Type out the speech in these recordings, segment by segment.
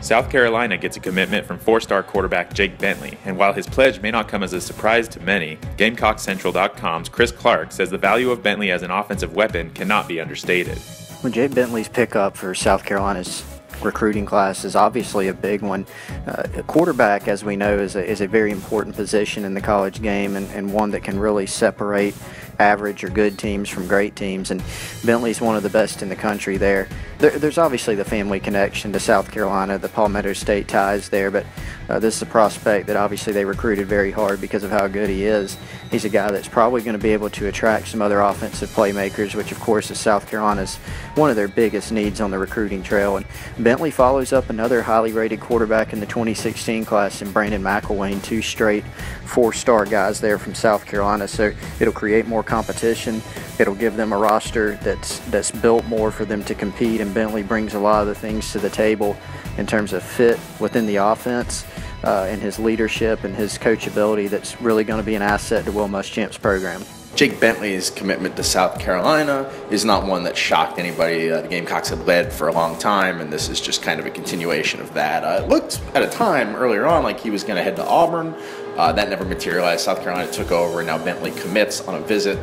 South Carolina gets a commitment from four-star quarterback Jake Bentley, and while his pledge may not come as a surprise to many, GamecocksCentral.com's Chris Clark says the value of Bentley as an offensive weapon cannot be understated. Well, Jake Bentley's pickup for South Carolina's recruiting class is obviously a big one. A quarterback, as we know, is a very important position in the college game, and one that can really separate average or good teams from great teams, and Bentley's one of the best in the country there. There's obviously the family connection to South Carolina, the Palmetto State ties there, but this is a prospect that obviously they recruited very hard because of how good he is. He's a guy that's probably going to be able to attract some other offensive playmakers, which of course is South Carolina's one of their biggest needs on the recruiting trail. And Bentley follows up another highly rated quarterback in the 2016 class in Brandon McElwain, two straight four-star guys there from South Carolina. So it'll create more competition. It'll give them a roster that's built more for them to compete, and Bentley brings a lot of the things to the table in terms of fit within the offense and his leadership and his coachability that's really going to be an asset to Will Muschamp's program. Jake Bentley's commitment to South Carolina is not one that shocked anybody. The Gamecocks had led for a long time, and this is just kind of a continuation of that. It looked at a time earlier on like he was going to head to Auburn. That never materialized. South Carolina took over, and now Bentley commits on a visit.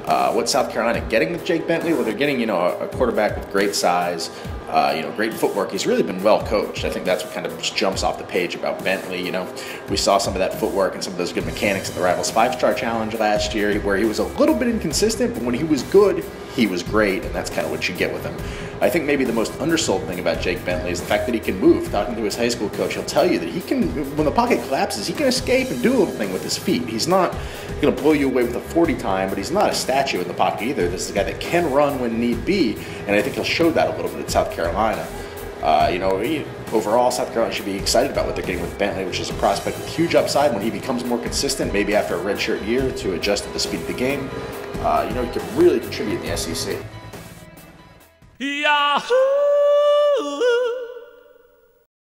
What's South Carolina getting with Jake Bentley? Well, they're getting, a quarterback with great size, great footwork. He's really been well coached. I think that's what kind of just jumps off the page about Bentley. We saw some of that footwork and some of those good mechanics at the Rivals 5-Star Challenge last year, where he was a little bit inconsistent, but when he was good, he was great, and that's kind of what you get with him. I think maybe the most undersold thing about Jake Bentley is the fact that he can move. Talking to his high school coach, he'll tell you that he can, when the pocket collapses, he can escape and do a little thing with his feet. He's not going to blow you away with a 40 time, but he's not a statue in the pocket either. This is a guy that can run when need be, and I think he'll show that a little bit at South Carolina. Overall, South Carolina should be excited about what they're getting with Bentley, which is a prospect with huge upside when he becomes more consistent, maybe after a redshirt year to adjust to the speed of the game. He could really contribute in the SEC. Yahoo!